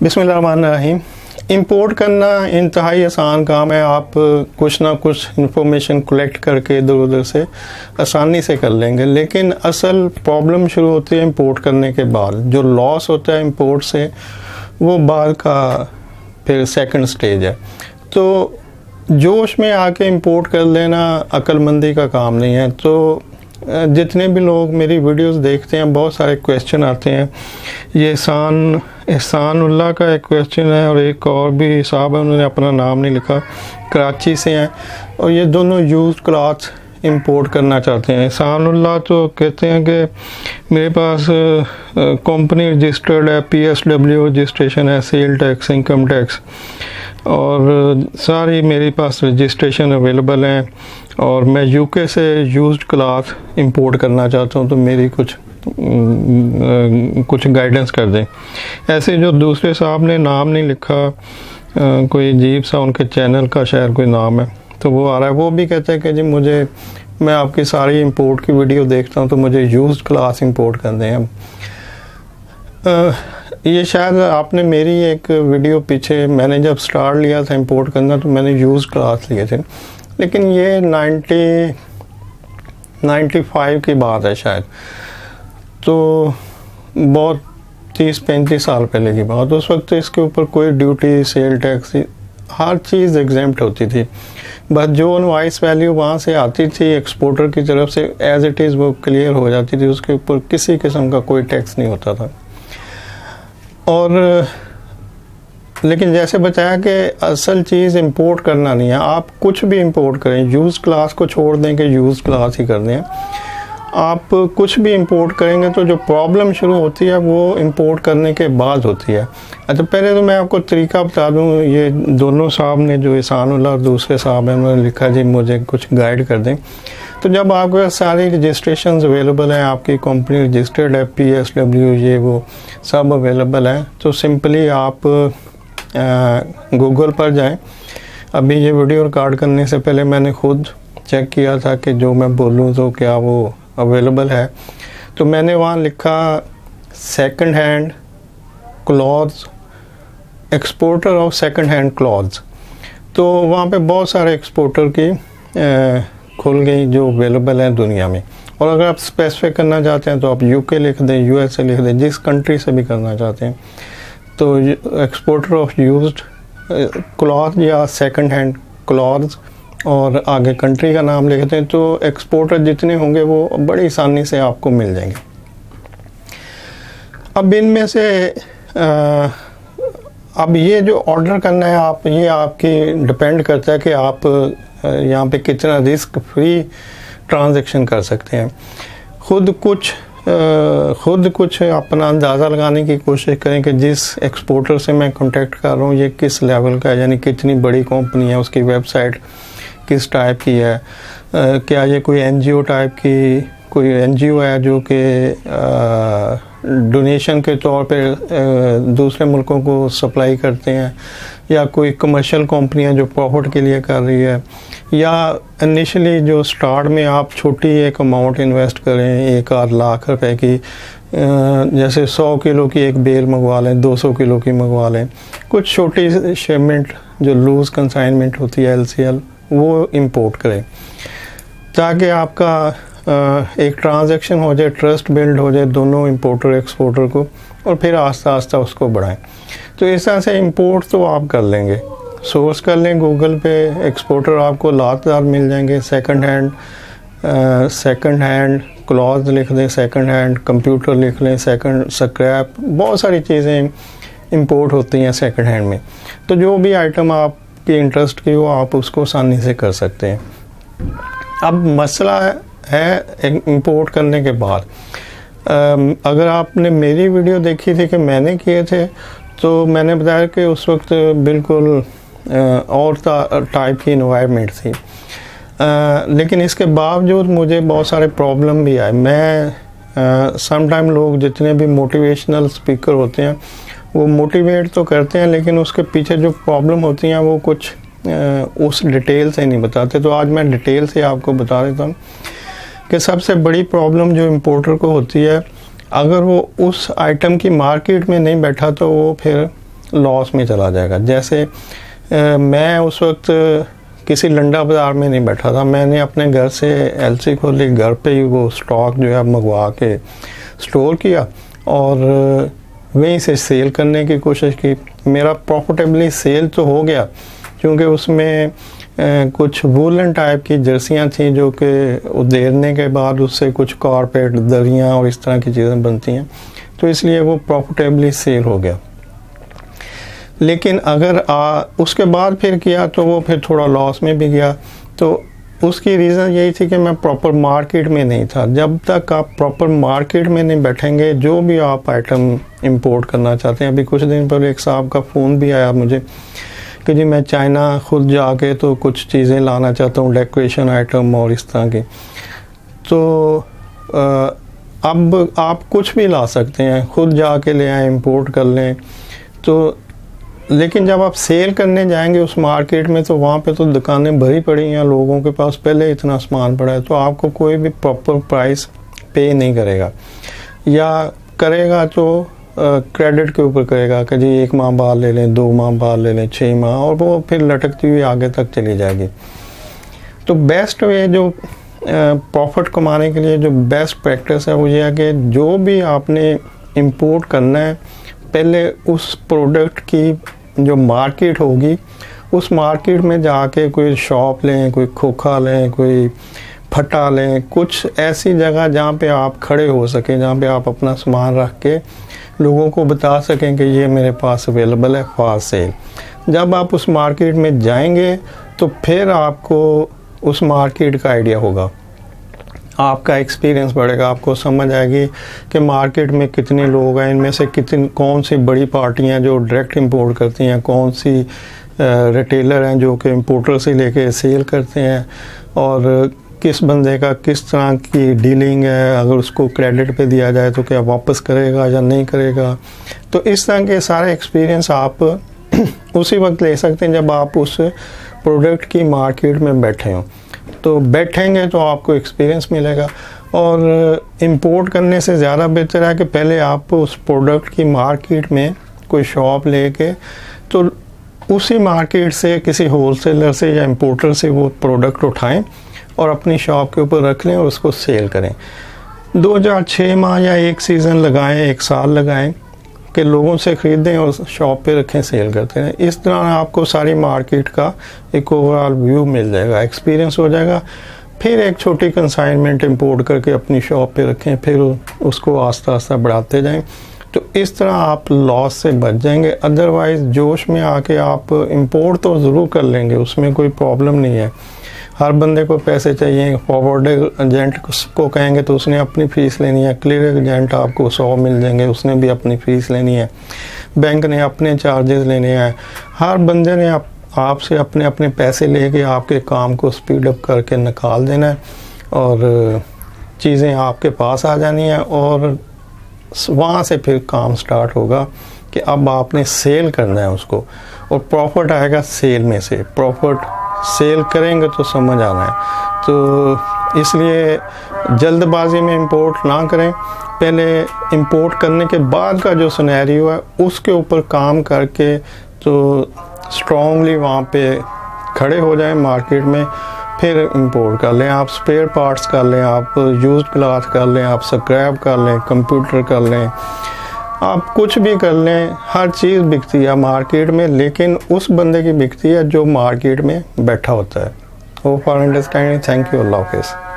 बिस्मिल्लाहिर्रहमानिर्रहीम। इंपोर्ट करना इंतहाई आसान काम है। आप कुछ ना कुछ इंफॉर्मेशन कलेक्ट करके इधर उधर से आसानी से कर लेंगे, लेकिन असल प्रॉब्लम शुरू होती है इंपोर्ट करने के बाद। जो लॉस होता है इंपोर्ट से वो बाद का फिर सेकंड स्टेज है। तो जोश में आके इंपोर्ट कर लेना अक्लमंदी का काम नहीं है। तो जितने भी लोग मेरी वीडियोस देखते हैं, बहुत सारे क्वेश्चन आते हैं। ये एहसानुल्लाह का एक क्वेश्चन है और एक और भी साहब है, उन्होंने अपना नाम नहीं लिखा, कराची से हैं और ये दोनों यूज्ड क्लॉथ इंपोर्ट करना चाहते हैं। एहसानुल्लाह तो कहते हैं कि मेरे पास कंपनी रजिस्टर्ड है, PSW रजिस्ट्रेशन है, सेल टैक्स, इनकम टैक्स और सारी मेरे पास रजिस्ट्रेशन अवेलेबल हैं और मैं UK से यूज्ड क्लॉथ इंपोर्ट करना चाहता हूँ, तो मेरी कुछ गाइडेंस कर दें। ऐसे जो दूसरे साहब ने नाम नहीं लिखा, कोई अजीब सा उनके चैनल का शायद कोई नाम है, तो वो आ रहा है, वो भी कहते हैं कि जी मैं आपकी सारी इंपोर्ट की वीडियो देखता हूँ तो मुझे यूज्ड क्लॉथ इंपोर्ट कर दें। ये शायद आपने मेरी एक वीडियो पीछे, मैंने जब स्टार्ट लिया था इंपोर्ट करना तो मैंने यूज्ड क्लॉथ लिए थे, लेकिन ये 95 की बात है शायद, तो बहुत 30-35 साल पहले की बात। उस वक्त इसके ऊपर कोई ड्यूटी, सेल टैक्स, हर चीज़ एग्जेम्प्ट होती थी। बस जो इनवॉइस वैल्यू वहाँ से आती थी एक्सपोर्टर की तरफ से एज इट इज़ वो क्लियर हो जाती थी, उसके ऊपर किसी किस्म का कोई टैक्स नहीं होता था। और लेकिन जैसे बताया कि असल चीज़ इंपोर्ट करना नहीं है, आप कुछ भी इंपोर्ट करें, यूज़ क्लास को छोड़ दें कि यूज़ क्लास ही कर दें, आप कुछ भी इंपोर्ट करेंगे तो जो प्रॉब्लम शुरू होती है वो इंपोर्ट करने के बाद होती है। अच्छा, पहले तो मैं आपको तरीका बता दूं। ये दोनों साहब ने, जो एहसानुल्लाह और दूसरे साहब हैं, उन्होंने लिखा जी मुझे कुछ गाइड कर दें। तो जब आपके पास सारी रजिस्ट्रेशन अवेलेबल हैं, आपकी कंपनी रजिस्टर्ड है, PSW ये वो सब अवेलेबल है, तो सिंपली आप गूगल पर जाएं। अभी ये वीडियो रिकॉर्ड करने से पहले मैंने खुद चेक किया था कि जो मैं बोलूँ तो क्या वो अवेलेबल है। तो मैंने वहाँ लिखा second hand clothes, exporter of second hand clothes. तो वहाँ पे बहुत सारे एक्सपोर्टर की खुल गई जो अवेलेबल हैं दुनिया में। और अगर आप स्पेसिफिक करना चाहते हैं तो आप UK लिख दें, USA लिख दें, जिस कंट्री से भी करना चाहते हैं। तो एक्सपोर्टर ऑफ यूज्ड क्लॉथ या सेकंड हैंड क्लॉथ्स और आगे कंट्री का नाम लिखते हैं, तो एक्सपोर्टर जितने होंगे वो बड़ी आसानी से आपको मिल जाएंगे। अब इनमें से अब ये जो ऑर्डर करना है आप, ये आपकी डिपेंड करता है कि आप यहाँ पे कितना रिस्क फ्री ट्रांजैक्शन कर सकते हैं। खुद कुछ अपना अंदाज़ा लगाने की कोशिश करें कि जिस एक्सपोर्टर से मैं कांटेक्ट कर रहा हूँ ये किस लेवल का है, यानी कितनी बड़ी कंपनी है, उसकी वेबसाइट किस टाइप की है, क्या ये कोई NGO टाइप की कोई NGO है जो कि डोनेशन के तौर पे दूसरे मुल्कों को सप्लाई करते हैं, या कोई कमर्शियल कंपनी है जो प्रॉफिट के लिए कर रही है, या इनिशियली जो स्टार्ट में आप छोटी एक अमाउंट इन्वेस्ट करें, 1-8 लाख रुपए की, जैसे 100 किलो की एक बेल मंगवा लें, 200 किलो की मंगवा लें, कुछ छोटी शिपमेंट जो लूज़ कंसाइनमेंट होती है LCL, वो इंपोर्ट करें ताकि आपका एक ट्रांजैक्शन हो जाए, ट्रस्ट बिल्ड हो जाए दोनों इंपोर्टर एक्सपोर्टर को, और फिर आस्ता आस्ता उसको बढ़ाएं। तो इस तरह से इंपोर्ट तो आप कर लेंगे, सोर्स कर लें गूगल पे, एक्सपोर्टर आपको लातदार मिल जाएंगे। सेकंड हैंड क्लॉथ लिख दें, सेकंड हैंड कंप्यूटर लिख लें, सेकंड स्क्रैप, बहुत सारी चीज़ें इंपोर्ट होती हैं सेकंड हैंड में। तो जो भी आइटम आपकी इंटरेस्ट की हो आप उसको आसानी से कर सकते हैं। अब मसला है इंपोर्ट करने के बाद, अगर आपने मेरी वीडियो देखी थी कि मैंने किए थे, तो मैंने बताया कि उस वक्त बिल्कुल और टाइप की इन्वायरमेंट थी, लेकिन इसके बावजूद मुझे बहुत सारे प्रॉब्लम भी आए। मैं समटाइम लोग जितने भी मोटिवेशनल स्पीकर होते हैं वो मोटिवेट तो करते हैं, लेकिन उसके पीछे जो प्रॉब्लम होती हैं वो कुछ उस डिटेल से नहीं बताते। तो आज मैं डिटेल से आपको बता देता हूँ कि सबसे बड़ी प्रॉब्लम जो इंपोर्टर को होती है, अगर वो उस आइटम की मार्केट में नहीं बैठा तो वो फिर लॉस में चला जाएगा। जैसे मैं उस वक्त किसी लंडा बाज़ार में नहीं बैठा था, मैंने अपने घर से एलसी खोली, घर पे ही वो स्टॉक जो है मंगवा के स्टोर किया और वहीं से सेल करने की कोशिश की। मेरा प्रॉफिटेबली सेल तो हो गया, क्योंकि उसमें कुछ वूलन टाइप की जर्सियाँ थी जो कि उधेड़ने के बाद उससे कुछ कारपेट, दरियाँ और इस तरह की चीज़ें बनती हैं, तो इसलिए वो प्रॉफिटेबली सेल हो गया। लेकिन अगर उसके बाद फिर किया तो वो फिर थोड़ा लॉस में भी गया। तो उसकी रीज़न यही थी कि मैं प्रॉपर मार्केट में नहीं था। जब तक आप प्रॉपर मार्केट में नहीं बैठेंगे, जो भी आप आइटम इंपोर्ट करना चाहते हैं, अभी कुछ दिन पहले एक साहब का फ़ोन भी आया मुझे कि जी मैं चाइना खुद जाके तो कुछ चीज़ें लाना चाहता हूँ, डेकोरेशन आइटम और इस तरह की। तो अब आप कुछ भी ला सकते हैं, खुद जाके ले आए, इंपोर्ट कर लें। तो लेकिन जब आप सेल करने जाएंगे उस मार्केट में, तो वहाँ पे तो दुकानें भरी पड़ी हैं, लोगों के पास पहले इतना सामान पड़ा है, तो आपको कोई भी प्रॉपर प्राइस पे नहीं करेगा, या करेगा तो क्रेडिट के ऊपर करेगा कि जी 1 माह बाद ले लें, 2 माह बाद ले लें, 6 माह, और वो फिर लटकती हुई आगे तक चली जाएगी। तो बेस्ट वे जो प्रॉफिट कमाने के लिए जो बेस्ट प्रैक्टिस है वो ये है कि जो भी आपने इंपोर्ट करना है, पहले उस प्रोडक्ट की जो मार्केट होगी, उस मार्केट में जाके कोई शॉप लें, कोई खोखा लें, कोई फटा लें, कुछ ऐसी जगह जहाँ पे आप खड़े हो सकें, जहाँ पे आप अपना सामान रख के लोगों को बता सकें कि ये मेरे पास अवेलेबल है फॉर सेल। जब आप उस मार्केट में जाएंगे तो फिर आपको उस मार्केट का आइडिया होगा, आपका एक्सपीरियंस बढ़ेगा, आपको समझ आएगी कि मार्केट में कितने लोग हैं, इनमें से कौन सी बड़ी पार्टियां जो डायरेक्ट इंपोर्ट करती हैं, कौन सी रिटेलर हैं जो कि इंपोर्टर से लेके सेल करते हैं, और किस बंदे का किस तरह की डीलिंग है, अगर उसको क्रेडिट पे दिया जाए तो क्या वापस करेगा या नहीं करेगा। तो इस तरह के सारे एक्सपीरियंस आप उसी वक्त ले सकते हैं जब आप उस प्रोडक्ट की मार्केट में बैठे हों। तो बैठेंगे तो आपको एक्सपीरियंस मिलेगा। और इंपोर्ट करने से ज़्यादा बेहतर है कि पहले आप उस प्रोडक्ट की मार्केट में कोई शॉप लेके तो उसी मार्केट से किसी होलसेलर से या इंपोर्टर से वो प्रोडक्ट उठाएं और अपनी शॉप के ऊपर रख लें और उसको सेल करें। 2006 माह या 1 सीज़न लगाएं, 1 साल लगाएं कि लोगों से ख़रीदें और शॉप पे रखें, सेल करते हैं। इस तरह आपको सारी मार्केट का एक ओवरऑल व्यू मिल जाएगा, एक्सपीरियंस हो जाएगा। फिर एक छोटी कंसाइनमेंट इंपोर्ट करके अपनी शॉप पे रखें, फिर उसको आस्ता आस्ता बढ़ाते जाएं। तो इस तरह आप लॉस से बच जाएंगे। अदरवाइज़ जोश में आके आप इंपोर्ट तो ज़रूर कर लेंगे, उसमें कोई प्रॉब्लम नहीं है। हर बंदे को पैसे चाहिए, फॉरवर्ड एजेंट को कहेंगे तो उसने अपनी फ़ीस लेनी है, क्लियर एजेंट आपको 100 मिल जाएंगे, उसने भी अपनी फ़ीस लेनी है, बैंक ने अपने चार्जेस लेने हैं। हर बंदे ने आपसे अपने अपने पैसे लेके आपके काम को स्पीड अप करके निकाल देना है और चीज़ें आपके पास आ जानी है, और वहाँ से फिर काम स्टार्ट होगा कि अब आपने सेल करना है उसको, और प्रॉफिट आएगा सेल में से। प्रॉफिट सेल करेंगे तो समझ आना है। तो इसलिए जल्दबाजी में इंपोर्ट ना करें, पहले इंपोर्ट करने के बाद का जो सिनेरियो है उसके ऊपर काम करके तो स्ट्रॉन्गली वहाँ पे खड़े हो जाएं मार्केट में, फिर इंपोर्ट कर लें। आप स्पेयर पार्ट्स कर लें, आप यूज्ड क्लॉथ कर लें, आप स्क्रैप कर लें, कंप्यूटर कर लें, आप कुछ भी कर लें। हर चीज़ बिकती है मार्केट में, लेकिन उस बंदे की बिकती है जो मार्केट में बैठा होता है। Hope for understanding. Thank you. अल्लाह हाफ़िज़।